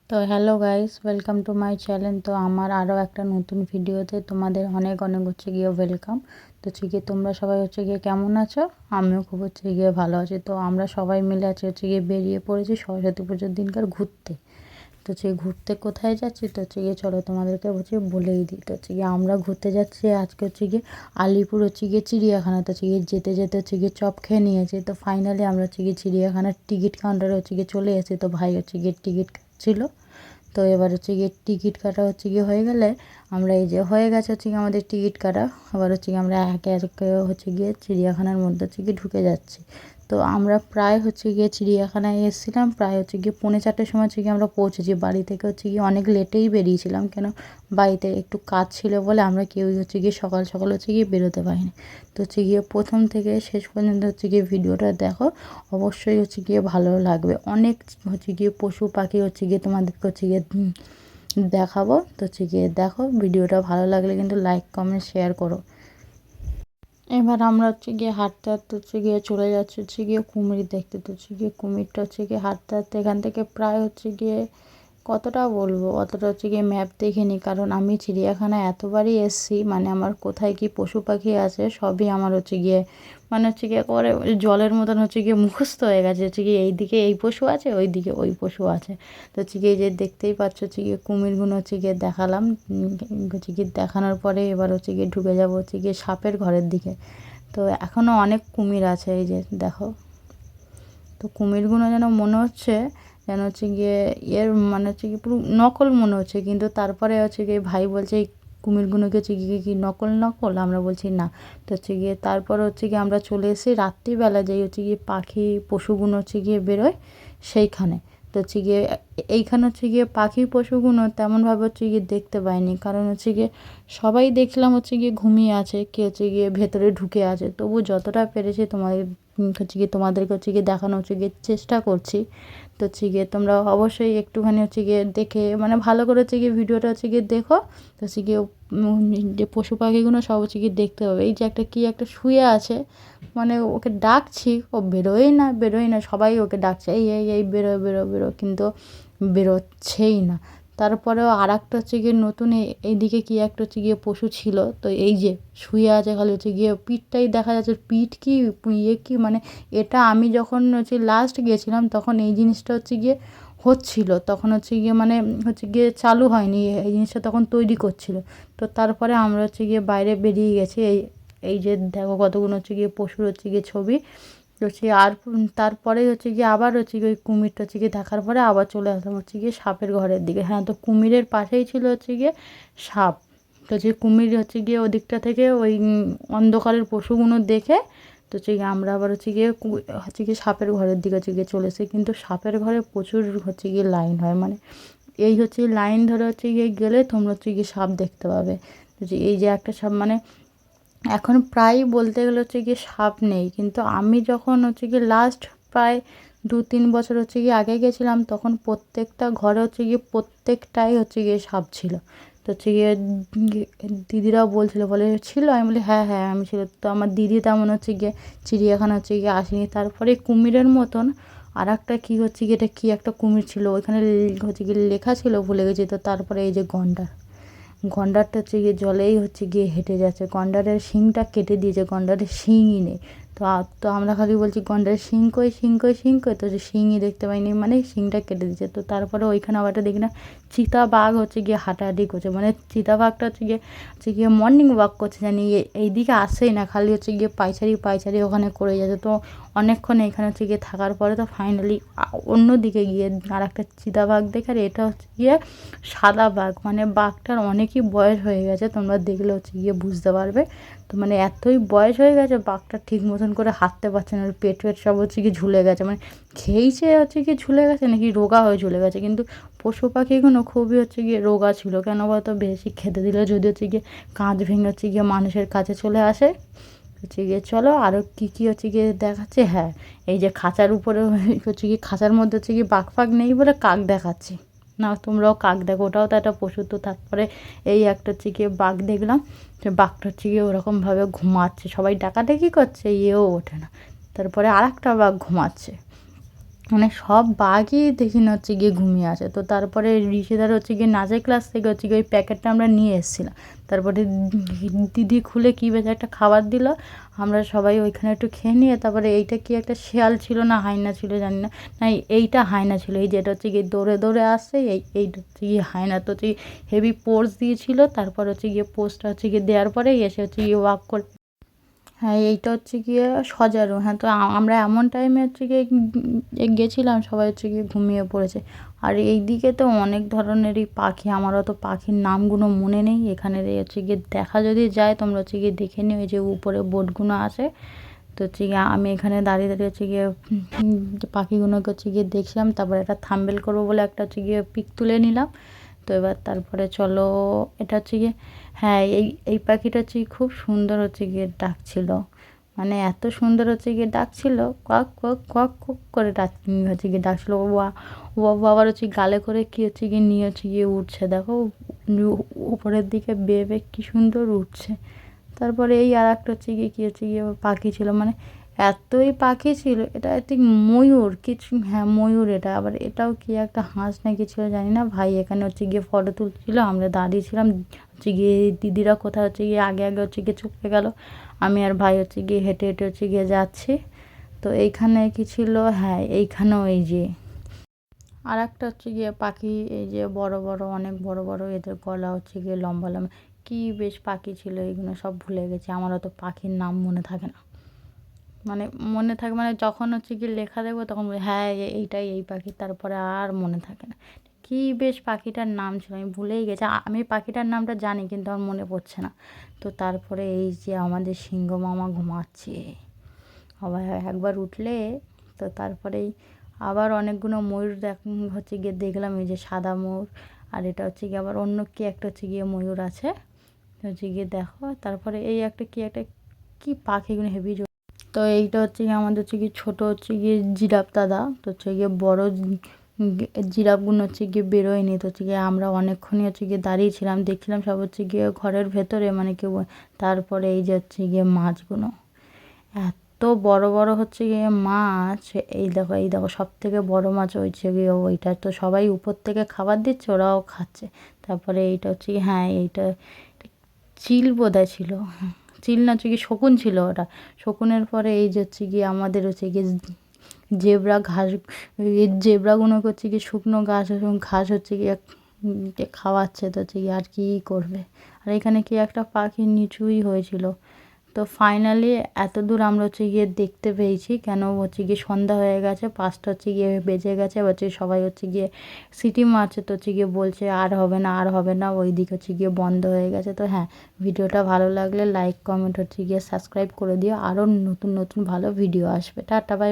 তো hello guys, welcome to my channel. তো আমার আরও একটা নতুন ভিডিওতে তোমাদের অনেক অনেক হচ্ছে গিয়ে ওয়েলকাম। তো হচ্ছে গিয়ে তোমরা সবাই হচ্ছে গিয়ে কেমন আছো? আমিও খুব হচ্ছে গিয়ে ভালো আছি। তো আমরা সবাই মিলে হচ্ছে গিয়ে বেরিয়ে পড়েছি সরস্বতী পুজোর দিনকার ঘুরতে। তো হচ্ছে ঘুরতে কোথায় যাচ্ছি, তো হচ্ছে গিয়ে চলো তোমাদেরকে হচ্ছে বলেই দিই। তো হচ্ছে গিয়ে আমরা ঘুরতে যাচ্ছি আজকে হচ্ছে গিয়ে আলিপুর হচ্ছে গিয়ে চিড়িয়াখানা। তো হচ্ছে গিয়ে যেতে যেতে হচ্ছে গিয়ে চপ খেয়ে নিয়েছি। তো ফাইনালি আমরা হচ্ছে গিয়ে চিড়িয়াখানার টিকিট কাউন্টারে হচ্ছে গিয়ে চলে এসেছি। তো ভাই হচ্ছে গিয়ে টিকিট ছিল। তো এবার হচ্ছে গিয়ে টিকিট কাটা হচ্ছে গিয়ে হয়ে গেলে আমরা এই যে হয়ে গেছে হচ্ছে গিয়ে আমাদের টিকিট কাটা। আবার হচ্ছে গিয়ে আমরা একে একে হচ্ছে গিয়ে চিড়িয়াখানার মধ্যে হচ্ছে গিয়ে ঢুকে যাচ্ছি। তো আমরা প্রায় হচ্ছে গিয়ে চিড়িয়াখানায় এসেছিলাম প্রায় হচ্ছে গিয়ে 4:45 সময় হচ্ছে গিয়ে আমরা পৌঁছেছি। বাড়ি থেকে হচ্ছে গিয়ে অনেক লেটেই বেরিয়েছিলাম, কেন বাড়িতে একটু কাজ ছিল বলে আমরা কেউই হচ্ছে গিয়ে সকাল সকাল হচ্ছে গিয়ে বেরোতে পারিনি। তো হচ্ছে গিয়ে প্রথম থেকে শেষ পর্যন্ত হচ্ছে গিয়ে ভিডিওটা দেখো, অবশ্যই হচ্ছে গিয়ে ভালো লাগবে। অনেক হচ্ছে গিয়ে পশু পাখি হচ্ছে গিয়ে তোমাদেরকে হচ্ছে গিয়ে দেখাবো। তো হচ্ছে গিয়ে দেখো, ভিডিওটা ভালো লাগলে কিন্তু লাইক কমেন্ট শেয়ার করো। এবার আমরা হচ্ছে গিয়ে হাঁটতে হাঁটতে হচ্ছে গিয়ে চলে যাচ্ছি হচ্ছে গিয়ে কুমির দেখতে। তো হচ্ছে গিয়ে কুমিরটা হচ্ছে গিয়ে হাঁটতে হাঁটতে এখান থেকে প্রায় হচ্ছে গিয়ে কতটা বলবো, অতটা হচ্ছে গিয়ে ম্যাপ দেখিনি, কারণ আমি চিড়িয়াখানায় এতবারই এসেছি, মানে আমার কোথায় কি পশু পাখি আছে সবই আমার হচ্ছে গিয়ে মানে হচ্ছে গিয়ে একেবারে জলের মতন হচ্ছে গিয়ে মুখস্থ হয়ে গেছে। হচ্ছে গিয়ে এই দিকে এই পশু আছে, ওই দিকে ওই পশু আছে। তো হচ্ছে গিয়ে যে দেখতেই পাচ্ছ হচ্ছে গিয়ে কুমিরগুলো হচ্ছে গিয়ে দেখালাম। হচ্ছে গিয়ে দেখানোর পরে এবার হচ্ছে গিয়ে ঢুকে যাবো হচ্ছে গিয়ে সাপের ঘরের দিকে। তো এখনও অনেক কুমির আছে, এই যে দেখো। তো কুমিরগুলো যেন মনে হচ্ছে যেন হচ্ছে গিয়ে মানে হচ্ছে কি পুরো নকল মনে হচ্ছে, কিন্তু তারপরে হচ্ছে গিয়ে ভাই বলছে এই কুমিরগুলোকে হচ্ছে গিয়ে কি নকল নকল, আমরা বলছি না। তো হচ্ছে গিয়ে তারপরে হচ্ছে গিয়ে আমরা চলে এসেছি রাত্রিবেলা, যেই হচ্ছে গিয়ে পাখি পশুগুলো হচ্ছে গিয়ে বেরোয় সেইখানে। তো হচ্ছে গিয়ে এইখানে হচ্ছে গিয়ে পাখি পশুগুলো তেমনভাবে হচ্ছে গিয়ে দেখতে পাইনি, কারণ হচ্ছে গিয়ে সবাই দেখলাম হচ্ছে গিয়ে ঘুমিয়ে আছে, কে হচ্ছে গিয়ে ভেতরে ঢুকে আছে। তবু যতটা পেরেছি তোমাদের হচ্ছে গিয়ে তোমাদেরকে হচ্ছে গিয়ে দেখানো হচ্ছে গিয়ে চেষ্টা করছি। তো হচ্ছে গিয়ে তোমরা অবশ্যই একটুখানি হচ্ছে গিয়ে দেখে মানে ভালো করে হচ্ছে গিয়ে ভিডিওটা হচ্ছে গিয়ে দেখো। তো হচ্ছে গিয়ে যে পশু পাখিগুলো সব হচ্ছে গিয়ে দেখতে হবে। এই যে একটা কি একটা শুয়ে আছে, মানে ওকে ডাকছি, ও বেরোয় না বেরোয় না, সবাই ওকে ডাকছে এই এই এই বেরো বেরো বেরো, কিন্তু বেরোচ্ছেই না। তারপরেও আর একটা হচ্ছে গিয়ে নতুন এইদিকে কি একটা হচ্ছে গিয়ে পশু ছিল। তো এই যে শুয়ে আছে, খালি হচ্ছে গিয়ে পিঠটাই দেখা যাচ্ছে, পিঠ কি ইয়ে কি মানে এটা আমি যখন হচ্ছে লাস্ট গিয়েছিলাম তখন এই জিনিসটা হচ্ছে গিয়ে হচ্ছিল, তখন হচ্ছে গিয়ে মানে হচ্ছে গিয়ে চালু হয়নি, এই জিনিসটা তখন তৈরি করছিল। তো তারপরে আমরা হচ্ছে গিয়ে বাইরে বেরিয়ে গেছি। এই এই যে দেখো কতগুলো হচ্ছে গিয়ে পশুর হচ্ছে গিয়ে ছবি। তো হচ্ছে আর তারপরে হচ্ছে গিয়ে আবার হচ্ছে গিয়ে ওই কুমিরটা হচ্ছে গিয়ে দেখার পরে আবার চলে আসলাম হচ্ছে গিয়ে সাপের ঘরের দিকে। হ্যাঁ, তো কুমিরের পাশেই ছিল হচ্ছে গিয়ে সাপ। তো হচ্ছে কুমির হচ্ছে গিয়ে ওদিকটা থেকে ওই অন্ধকারের পশুগুলো দেখে তো হচ্ছে গিয়ে আমরা আবার হচ্ছে গিয়ে হচ্ছে গিয়ে সাপের ঘরের দিকে হচ্ছে গিয়ে চলে এসেছি। কিন্তু সাপের ঘরে প্রচুর হচ্ছে গিয়ে লাইন হয়, মানে এই হচ্ছে লাইন ধরে হচ্ছে গিয়ে গেলে তোমরা হচ্ছে গিয়ে সাপ দেখতে পাবে। তো এই যে একটা সাপ মানে এখন প্রায় বলতে গেলে হচ্ছে গিয়ে সাপ নেই, কিন্তু আমি যখন হচ্ছে গিয়ে লাস্ট প্রায় 2-3 বছর হচ্ছে গিয়ে আগে গেছিলাম, তখন প্রত্যেকটা ঘরে হচ্ছে গিয়ে প্রত্যেকটাই হচ্ছে গিয়ে সাপ ছিল। তো হচ্ছে গিয়ে দিদিরাও বলছিল, বলে ছিল, আমি বলি হ্যাঁ হ্যাঁ আমি ছিল। তো আমার দিদি তেমন হচ্ছে গিয়ে চিড়িয়াখানা হচ্ছে গিয়ে আসেনি। তারপরে কুমিরের মতন আর একটা কী হচ্ছে গিয়ে এটা কী একটা কুমির ছিল, ওইখানে হচ্ছে গিয়ে লেখা ছিল ভুলে গেছি। তো তারপরে এই যে গন্ডার, গন্ডারটা হচ্ছে গিয়ে জলেই হচ্ছে গিয়ে হেঁটে যাচ্ছে, গন্ডারের শিংটা কেটে দিয়েছে, গন্ডারের শিংই নেই। তো আমরা খালি বলছি গন্ডারের শিং কই শিং কই শিং কই, তো যে শিংই দেখতে পাইনি, মানে শিংটা কেটে দিয়েছে। তো তারপরে ওইখানে আবার একটা দেখি না চিতাবাঘ হচ্ছে গিয়ে হাঁটাহাঁটি করছে, মানে চিতাবাঘটা হচ্ছে গিয়ে মর্নিং ওয়াক করছে, জানি এইদিকে আসেই না, খালি হচ্ছে গিয়ে পাইচারি পাইচারি ওখানে করে যাচ্ছে। তো অনেকক্ষণ এখানে হচ্ছে গিয়ে থাকার পরে তো ফাইনালি অন্য দিকে গিয়ে আর একটা চিতাবাঘ দেখে, আর এটা হচ্ছে গিয়ে সাদা বাঘ, মানে বাঘটার অনেকই বয়স হয়ে গেছে, তোমরা দেখলে হচ্ছে গিয়ে বুঝতে পারবে। তো মানে এতই বয়স হয়ে গেছে বাঘটা ঠিক মতন করে হাঁটতে পারছে না, পেট পেট সব হচ্ছে গিয়ে ঝুলে গেছে, মানে খেয়েছে হচ্ছে গিয়ে ঝুলে গেছে নাকি রোগা হয়ে ঝুলে গেছে। কিন্তু পশু পাখিগুলো খুবই হচ্ছে গিয়ে রোগা ছিল, কেন বলতো বেশি খেতে দিলে যদি হচ্ছে গিয়ে কাঁচ ভেঙে হচ্ছে গিয়ে মানুষের কাছে চলে আসে। হচ্ছে গিয়ে চলো আরও কী কী হচ্ছে গিয়ে দেখাচ্ছে। হ্যাঁ, এই যে খাঁচার উপরে হচ্ছে গিয়ে খাঁচার মধ্যে হচ্ছে গিয়ে বাঘ ফাঘ নেই বলে কাক দেখাচ্ছি, না তোমরাও কাক দেখো, ওটাও তো একটা পশু। তো তারপরে এই একটা হচ্ছে গিয়ে বাঘ দেখলাম, যে বাঘটা হচ্ছে গিয়ে ওরকমভাবে ঘুমাচ্ছে, সবাই ডাকাডাকি করছে, ইয়েও ওঠে না। তারপরে আর একটা বাঘ ঘুমাচ্ছে। মানে সব বাঘই দেখি না হচ্ছে গিয়ে ঘুমিয়ে আছে। তো তারপরে ঋষিদার হচ্ছে গিয়ে নাচের ক্লাস থেকে হচ্ছে গিয়ে ওই প্যাকেটটা আমরা নিয়ে এসেছিলাম। তারপরে দিদি খুলে কী বেশ একটা খাবার দিল, আমরা সবাই ওইখানে একটু খেয়ে নিয়ে তারপরে এইটা কি একটা শেয়াল ছিল না হায়না ছিল জানি না, না এইটা হায়না ছিল, এই যেটা হচ্ছে গিয়ে দৌড়ে দৌড়ে আসছে এইটা হচ্ছে গিয়ে হায়না। তো হচ্ছে হেভি পোজ দিয়েছিল, তারপর হচ্ছে গিয়ে পোজটা হচ্ছে গিয়ে দেওয়ার পরে এসে হচ্ছে গিয়ে ওয়াক করে। হ্যাঁ, এইটা হচ্ছে গিয়ে সজারু। হ্যাঁ, তো আমরা এমন টাইমে হচ্ছে গিয়ে গেছিলাম, সবাই হচ্ছে গিয়ে ঘুমিয়ে পড়েছে। আর এই দিকে তো অনেক ধরনেরই পাখি, আমার অত পাখির নামগুলো মনে নেই। এখানে হচ্ছে গিয়ে দেখা যদি যায় তোমরা হচ্ছে গিয়ে দেখে নিও, এই যে উপরে বোর্ডগুলো আছে। তো হচ্ছে গিয়ে আমি এখানে দাঁড়িয়ে দাঁড়িয়ে হচ্ছে গিয়ে পাখিগুলোকে হচ্ছে গিয়ে দেখছিলাম, তারপরে একটা থাম্বেল করবো বলে একটা হচ্ছে গিয়ে পিক তুলে নিলাম। তো এবার তারপরে চলো, এটা হচ্ছে গিয়ে, হ্যাঁ এই পাখিটা হচ্ছে খুব সুন্দর হচ্ছে গিয়ে ডাকছিল, মানে এত সুন্দর হচ্ছে গিয়ে ডাকছিল, কক কক কক কক করে হচ্ছে গিয়ে ডাকছিল। ও বাবার হচ্ছে গালে করে কী হচ্ছে গিয়ে নিয়ে হচ্ছে গিয়ে উঠছে, দেখো উপরের দিকে বেয়ে বেয়ে কী সুন্দর উঠছে। তারপরে এই আর একটা হচ্ছে গিয়ে কী হচ্ছে গিয়ে পাখি ছিল, মানে এতই পাখি ছিল, এটা ঠিক ময়ূর কিছু, হ্যাঁ ময়ূর এটা, আবার এটাও কি একটা হাঁস নাকি ছিল জানি না। ভাই এখানে হচ্ছে গিয়ে ফটো তুলছিল, আমরা দাঁড়িয়েছিলাম, হচ্ছে গিয়ে দিদিরা কোথায় হচ্ছে গিয়ে আগে আগে হচ্ছে গিয়ে চলে গেল, আমি আর ভাই হচ্ছে গিয়ে হেঁটে হেঁটে হচ্ছে গিয়ে যাচ্ছি। তো এইখানে কি ছিল, হ্যাঁ এইখানেও এই যে আর একটা হচ্ছে গিয়ে পাখি, এই যে বড় বড় অনেক বড় বড়, এদের গলা হচ্ছে গিয়ে লম্বা লম্বা, কী বেশ পাখি ছিল, এইগুলো সব ভুলে গেছি, আমার অত পাখির নাম মনে থাকে না। মানে মনে থাকে মানে যখন হচ্ছে গিয়ে লেখা দেখবো তখন বলি হ্যাঁ এইটাই এই পাখি, তারপরে আর মনে থাকে না কী বেশ পাখিটার নাম ছিল, আমি ভুলেই গেছি। আমি পাখিটার নামটা জানি কিন্তু আমার মনে পড়ছে না। তো তারপরে এই যে আমাদের সিংহ মামা ঘুমাচ্ছে, আবার একবার উঠলে তো তারপরেই আবার অনেকগুলো ময়ূর হচ্ছে গিয়ে দেখলাম, এই যে সাদা ময়ূর, আর এটা হচ্ছে গিয়ে আবার অন্য কি একটা হচ্ছে গিয়ে ময়ূর আছে হচ্ছে গিয়ে দেখো। তারপরে এই একটা কি একটা কি পাখিগুলো হেভি। তো এইটা হচ্ছে গিয়ে আমাদের হচ্ছে গিয়ে ছোটো হচ্ছে গিয়ে জিরাফ দাদা, তো হচ্ছে গিয়ে বড়ো জিরাফগুলো হচ্ছে গিয়ে বেরোয়নি। তো হচ্ছে গিয়ে আমরা অনেকক্ষণই হচ্ছে গিয়ে দাঁড়িয়েছিলাম, দেখছিলাম সব হচ্ছে গিয়ে ঘরের ভেতরে, মানে কেউ। তারপরে এই যে হচ্ছে গিয়ে মাছগুলো এত বড় বড় হচ্ছে গিয়ে মাছ, এই দেখো সব থেকে বড় মাছ হচ্ছে গিয়ে ওইটা, তো সবাই উপর থেকে খাবার দিচ্ছে, ওরাও খাচ্ছে। তারপরে এইটা হচ্ছে গিয়ে, হ্যাঁ এইটা চিল বোধহয় ছিল, চিল না হচ্ছে কি শকুন ছিল ওটা। শকুনের পরে এই যে হচ্ছে গিয়ে আমাদের হচ্ছে গিয়ে জেব্রা ঘাস, এই জেব্রাগুলোকে হচ্ছে গিয়ে শুকনো ঘাস হচ্ছে গিয়ে খাওয়াচ্ছে, তো হচ্ছে গিয়ে আর কী করবে। আর এখানে কি একটা পাখি নিচুই হয়েছিল। তো ফাইনালি এত দূর আমরা হচ্ছে গিয়ে দেখতে পেয়েছি, কেন হচ্ছে গিয়ে সন্ধ্যা হয়ে গেছে, 5টা হচ্ছে গিয়ে বেজে গেছে, হচ্ছে সবাই হচ্ছে গিয়ে সিটি মারছে, তো হচ্ছে গিয়ে বলছে আর হবে না আর হবে না, ওই দিক হচ্ছে গিয়ে বন্ধ হয়ে গেছে। তো হ্যাঁ, ভিডিওটা ভালো লাগলে লাইক কমেন্ট হচ্ছে গিয়ে সাবস্ক্রাইব করে দিও, আরও নতুন নতুন ভালো ভিডিও আসবে। Tata bye.